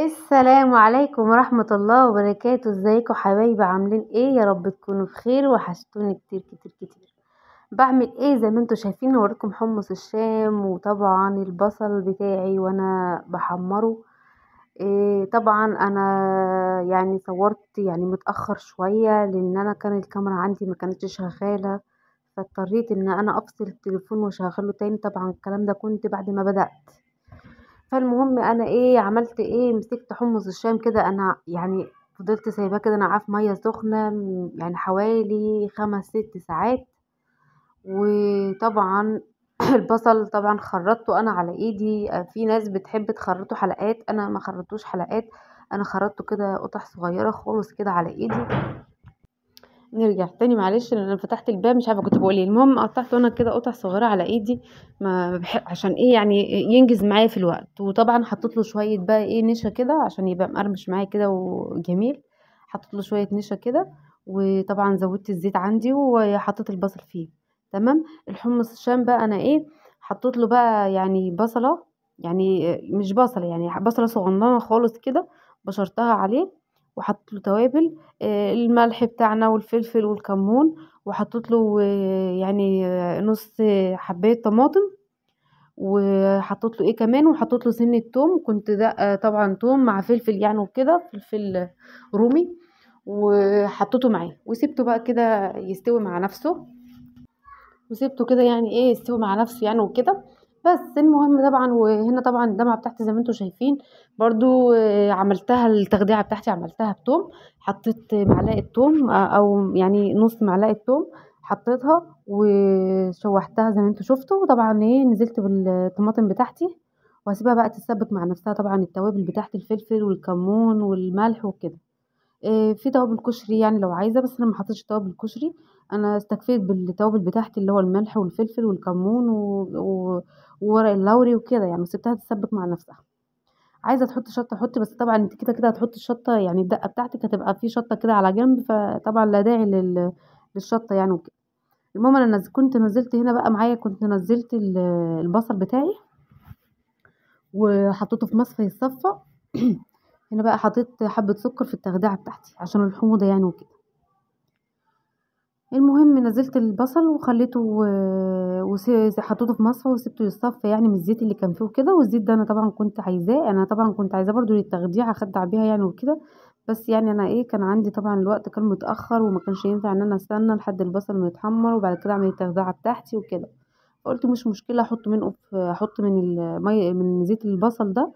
السلام عليكم ورحمة الله وبركاته. ازيكم حبايبي؟ عاملين ايه؟ يا رب تكونوا بخير. وحشتوني كتير كتير كتير. بعمل ايه زي ما انتوا شايفين؟ اوريكم حمص الشام، وطبعا البصل بتاعي وانا بحمره. إيه طبعا انا يعني صورت يعني متأخر شوية، لان انا كان الكاميرا عندي ما كانتش شغالة، فاضطريت ان انا افصل التليفون واشغله تاني. طبعا الكلام ده كنت بعد ما بدأت. فالمهم انا ايه عملت ايه؟ مسكت حمص الشام كده، انا يعني فضلت سايباه كده نقعاه في ميه سخنه يعني حوالي 5 6 ساعات. وطبعا البصل طبعا خرطته انا على ايدي. في ناس بتحب تخرطه حلقات، انا ما خرطوش حلقات، انا خرطته كده قطع صغيره خالص كده على ايدي. نرجع تاني معلش، لان انا فتحت الباب مش عارفه كنت بقول ايه. المهم قطعت انا كده قطع صغيره على ايدي، ما بحب عشان ايه يعني ينجز معايا في الوقت. وطبعا حطيت له شويه بقى ايه نشا كده عشان يبقى مقرمش معايا كده وجميل. حطيت له شويه نشا كده، وطبعا زودت الزيت عندي وحطيت البصل فيه. تمام. الحمص الشام بقى انا ايه حطيت له بقى يعني بصله، يعني مش بصله، يعني بصله صغننه خالص كده، بشرتها عليه. وحطيت له توابل، الملح بتاعنا والفلفل والكمون. وحطيت له يعني نص حبايه طماطم. وحطيت له ايه كمان، وحطيت له سنه توم. كنت ده طبعا توم مع فلفل يعني وكده، فلفل رومي. وحطيته معاه وسبته بقى كده يستوي مع نفسه. وسبته كده يعني ايه يستوي مع نفسه يعني وكده. بس المهم طبعا، وهنا طبعا الدمعه بتاعتي زي ما انتم شايفين برضو. عملتها التخديعه بتاعتي عملتها بتوم. حطيت معلقه توم، او يعني نص معلقه توم. حطيتها وشوحتها زي ما انتم شفتوا. وطبعا ايه نزلت بالطماطم بتاعتي، وهسيبها بقى تتسبك مع نفسها. طبعا التوابل بتاعت الفلفل والكمون والملح وكده. في توابل كشري يعني لو عايزة، بس أنا ما حطيتش توابل كشري. أنا استكفيت بالتوابل بتاعتي اللي هو الملح والفلفل والكمون وورق اللوري وكده يعني، وسبتها تتسبك مع نفسها. عايزة تحطي شطة حطي، بس طبعا انت كده كده هتحطي الشطة، يعني الدقة بتاعتك هتبقى في شطة كده على جنب، فطبعا لا داعي للشطة يعني وكده. المهم انا كنت نزلت هنا بقى معايا، كنت نزلت البصل بتاعي وحطيته في مصفى يتصفى. هنا بقى حطيت حبة سكر في التخديعة بتاعتي عشان الحموضة يعني وكده. المهم نزلت البصل وخليته حطيته في مصفى وسبته يصفى يعني من الزيت اللي كان فيه وكده. والزيت ده انا طبعا كنت عايزاه، انا طبعا كنت عايزاه برضو للتخديعه اخدع بيها يعني وكده. بس يعني انا ايه كان عندي طبعا الوقت كان متاخر، وما كانش ينفع ان انا استنى لحد البصل ما يتحمر وبعد كده اعمل التخديعه بتاعتي وكده. فقلت مش مشكله احط من المي من زيت البصل ده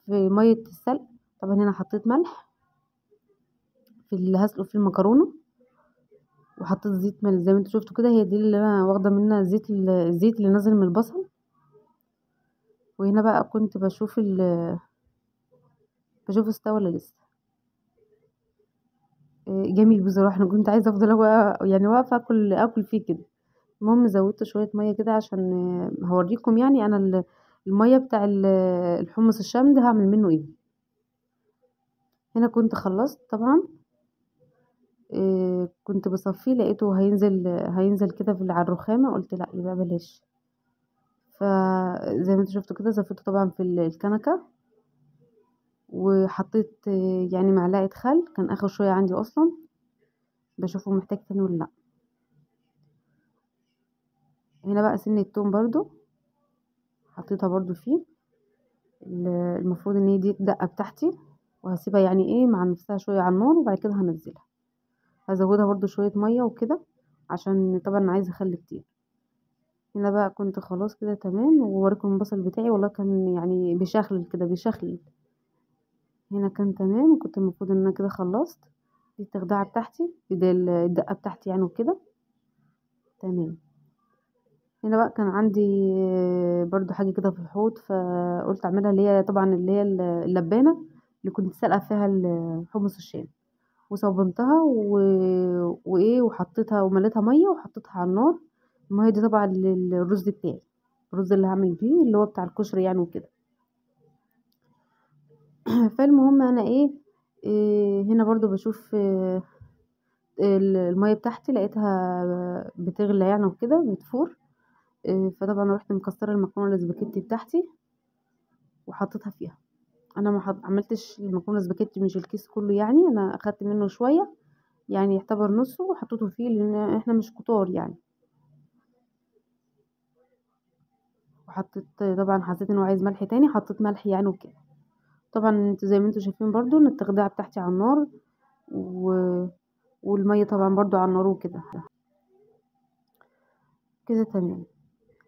في ميه السلق. طبعا هنا حطيت ملح في اللي هسلق في المكرونه، وحطيت زيت زي ما انتوا شفتوا كده. هي دي اللي انا واخده منها الزيت اللي نازل من البصل. وهنا بقى كنت بشوف استوى ولا لسه. جميل بصراحه. انا كنت عايزه افضل يعني واقفه اكل فيه كده. المهم زودت شويه ميه كده عشان هوريكم يعني انا الميه بتاع الحمص الشام ده هعمل منه ايه. هنا كنت خلصت طبعا. كنت بصفيه لقيته هينزل كده على الرخامه، قلت لا يبقى بلاش. فزي ما انتوا شفتوا كده زفته طبعا في الكنكه. وحطيت يعني معلقه خل، كان اخر شويه عندي اصلا، بشوفه محتاج تاني ولا لا. هنا بقى سن التوم برضو حطيتها برضو فيه. المفروض ان هي دي الدقه بتاعتي، وهسيبها يعني ايه مع نفسها شويه على النار، وبعد كده هنزلها. هزودها برضو شويه ميه وكده عشان طبعا عايزه خل كتير. هنا بقى كنت خلاص كده تمام، ووريكم البصل بتاعي والله كان يعني بيشخلل كده بيشخلل. هنا كان تمام، وكنت المفروض ان انا كده خلصت. دي التخديعه بتاعتي، دي الدقه بتاعتي يعني وكده تمام. هنا بقى كان عندي برضو حاجة كده في الحوض، فقلت اعملها اللي هي طبعا اللي هي اللبانة اللي كنت سالقة فيها حمص الشام. وصبنتها وايه وحطيتها ومليتها مية وحطيتها على النار. المية دي طبعا للرز بتاعي، الرز اللي هعمل بيه اللي هو بتاع الكشري يعني وكده. فالمهم انا إيه هنا برضو بشوف المية بتاعتي لقيتها بتغلى يعني وكده بتفور. فطبعا رحت مكسره المكرونه الاسباجيتي بتاعتي وحطيتها فيها. انا ما عملتش المكرونه سباكيتي مش الكيس كله، يعني انا اخدت منه شويه، يعني يعتبر نصه وحطيته فيه لان احنا مش كتار يعني. وحطيت طبعا، حسيت انه عايز ملح تاني، حطيت ملح يعني وكده. طبعا انتوا زي ما انتوا شايفين برضو ان التخديعه بتاعتي على النار، و... والميه طبعا برضو على النار وكده. كده تمام.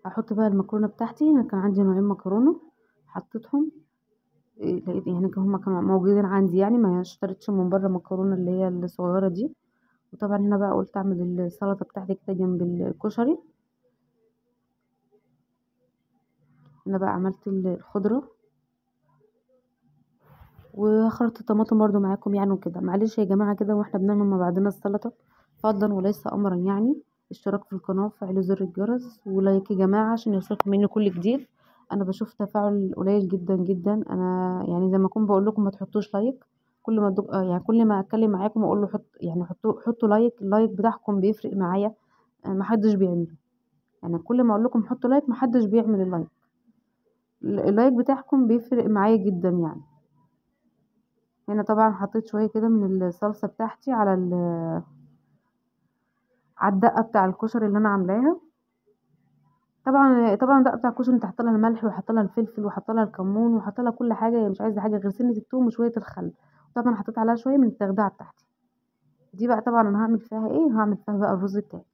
هحط بقى المكرونه بتاعتي. انا كان عندي نوعين مكرونه، حطيتهم. لقيت يعني هما كانوا موجودين عندي، يعني ما اشتريتش من بره مكرونه اللي هي الصغيره دي. وطبعا هنا بقى قلت اعمل السلطه بتاعتي كده جنب الكشري. هنا بقى عملت الخضره، وخرطت الطماطم برضو معاكم يعني وكده. معلش يا جماعه كده واحنا بنعمل مع بعضنا السلطه، فضلا وليس امرا يعني. اشتراك في القناه وفعلوا زر الجرس ولايك يا جماعه عشان يوصلكم مني كل جديد. انا بشوف تفاعل قليل جدا جدا. انا يعني زي ما اكون بقول لكم ما تحطوش لايك. كل ما يعني كل ما اتكلم معاكم اقول له يعني حطوا لايك. اللايك بتاعكم بيفرق معايا. ما حدش بيعمله. يعني كل ما اقول لكم حطوا لايك ما حدش بيعمل اللايك. اللايك بتاعكم بيفرق معايا جدا يعني. هنا طبعا حطيت شويه كده من الصلصه بتاعتي على الدقه بتاع الكشري اللي انا عاملاها. طبعا الدقه بتاع الكشري انت حاطه لها الملح وحاطه لها الفلفل وحاطه لها الكمون وحاطه لها كل حاجه، هي مش عايزه حاجه غير سنه الثوم وشويه الخل. طبعا حطيت عليها شويه من التخديعه بتاعتي دي. بقى طبعا انا هعمل فيها ايه؟ هعمل فيها بقى الرز بتاعي.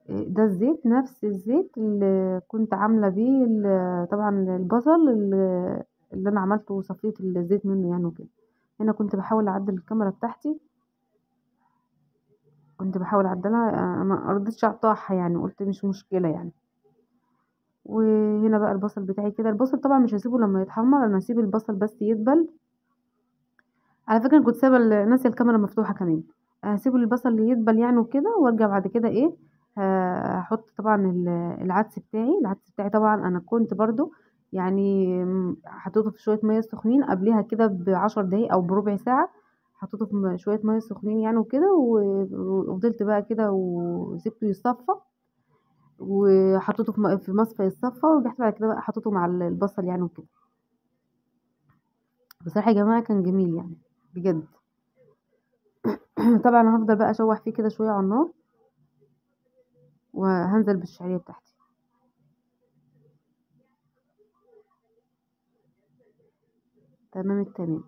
ده الزيت، نفس الزيت اللي كنت عامله بيه طبعا البصل اللي انا عملته وصفيت الزيت منه يعني وكده. هنا كنت بحاول اعدل الكاميرا بتاعتي، كنت بحاول اعدلها. ما رضيتش اقطعها يعني، قلت مش مشكله يعني. وهنا بقى البصل بتاعي كده. البصل طبعا مش هسيبه لما يتحمر، انا هسيب البصل بس يدبل. على فكره أنا كنت سايبه ناسيه الكاميرا مفتوحه كمان. هسيب البصل يدبل يعني وكده، وارجع بعد كده ايه، هحط طبعا العدس بتاعي. العدس بتاعي طبعا انا كنت برضو يعني حطيته في شويه ميه سخنين قبلها كده ب10 دقايق او بربع ساعه. حطيته في شويه ميه سخنين يعني وكده، وفضلت بقى كده وسبته يصفى. وحطيته في مصفى يتصفى، ورجعت بعد كده بقى حطيته مع البصل يعني وكده. بصراحه يا جماعه كان جميل يعني بجد. طبعا هفضل بقى اشوح فيه كده شويه على النار، وهنزل بالشعريه بتاعتي. تمام التمام.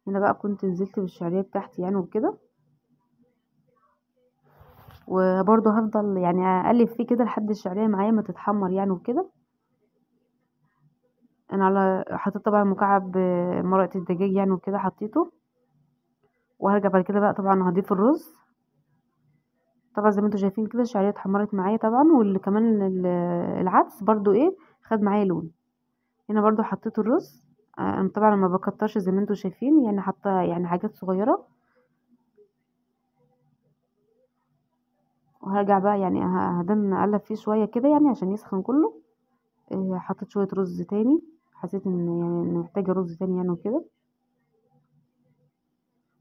هنا بقى كنت نزلت بالشعريه بتاعتي يعني وكده. وبرضه هفضل يعني اقلب فيه كده لحد الشعريه معايا ما تتحمر يعني وكده. انا حطيت طبعا مكعب مرقه الدجاج يعني وكده حطيته. وهرجع بعد كده بقى طبعا هضيف الرز. طبعا زي ما انتم شايفين كده الشعريه اتحمرت معايا طبعا، واللي كمان العدس برضو ايه خد معايا لون. هنا برضو حطيت الرز. انا طبعا ما بكترش زي ما انتم شايفين، يعني حاطه يعني حاجات صغيره. وهرجع بقى يعني هدن اقلب فيه شويه كده يعني عشان يسخن كله. حطيت شويه رز تاني. حسيت ان يعني إن محتاجه رز تاني يعني وكده.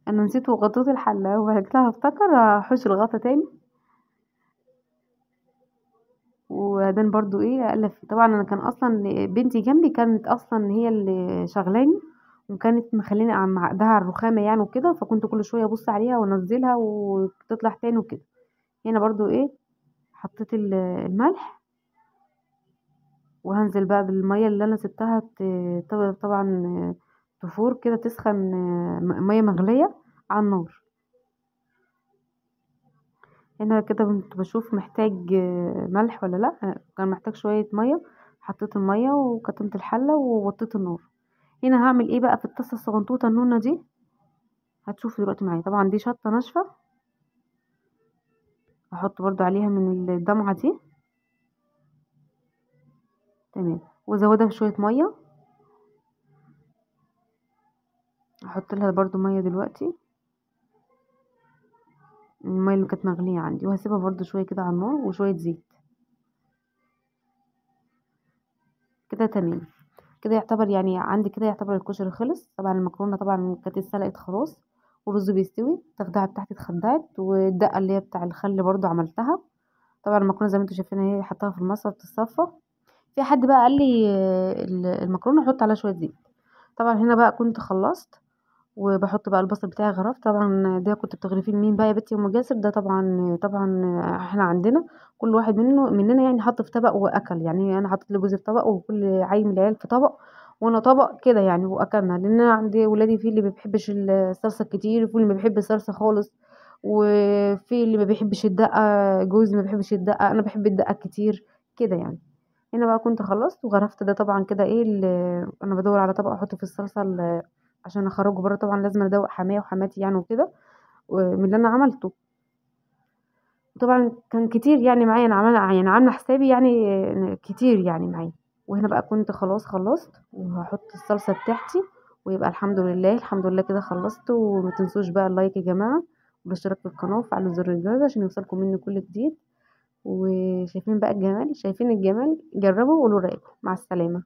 انا نسيت وغطيت الحله وبعد كده هفتكر احوش الغطا تاني. وبعدين برضو ايه اقلب فيه. طبعا انا كان اصلا بنتي جنبي كانت اصلا هي اللي شغلاني، وكانت مخليني معقدها على الرخامه يعني وكده، فكنت كل شويه ابص عليها وانزلها وتطلع تاني وكده. هنا برضو ايه حطيت الملح. وهنزل بقى بالميه اللي انا سبتها طبعا تفور كده تسخن. ميه مغليه على النار. هنا كده كنت بشوف محتاج ملح ولا لا. كان محتاج شويه ميه. حطيت الميه وكتمت الحله ووطيت النار. هنا هعمل ايه بقى في الطاسه الصغنطوطه النونه دي. هتشوفوا دلوقتي معايا. طبعا دي شطه ناشفه، هحط برضو عليها من الدمعه دي. تمام. وازودها بشويه ميه. هحط لها برضو ميه دلوقتي، الميه اللي كانت مغليه عندي، وهسيبها برضو شويه كده على النار وشويه زيت. كده تمام. كده يعتبر يعني عندي كده يعتبر الكشري خلص. طبعا المكرونه طبعا كانت اتسلقت خلاص، والرز بيستوي. التخديعه بتاعتي اتخدعت، والدقه اللي هي بتاع الخل برضو عملتها. طبعا المكرونه زي ما انتم شايفين اهي حطها في المصفى بتتصفى. في حد بقى قال لي المكرونه حط عليها شويه زيت. طبعا هنا بقى كنت خلصت، وبحط بقى البصل بتاعي غرفت. طبعا ده كنت بتغرفيه لمين بقى يا بنتي يا ام جاسر؟ ده طبعا احنا عندنا كل واحد مننا يعني حط في طبق واكل. يعني انا حطيت لجوزي في طبق، وكل عيل من العيال في طبق، وانا طبق كده يعني، واكلنا. لان انا عندي ولادي في اللي ما بيحبش الصلصه كتير، وفي اللي ما بيحب الصلصه خالص، وفي اللي ما بيحبش الدقه. جوزي ما بيحبش الدقه، انا بحب الدقه كتير كده يعني. هنا بقى كنت خلصت وغرفت ده. طبعا كده ايه انا بدور على طبق احط فيه الصلصه عشان اخرجه بره. طبعا لازم ادوق حماية وحماتي يعني وكده، من اللي انا عملته. طبعا كان كتير يعني معايا، انا عامله حسابي يعني كتير يعني معايا. وهنا بقى كنت خلاص خلصت، وهحط الصلصه بتاعتي، ويبقى الحمد لله الحمد لله كده خلصت. وما تنسوش بقى اللايك يا جماعه، والاشتراك في القناه، وفعلوا زر الجرس عشان يوصلكم مني كل جديد. وشايفين بقى الجمال؟ شايفين الجمال؟ جربوا وقولوا رايكم. مع السلامه.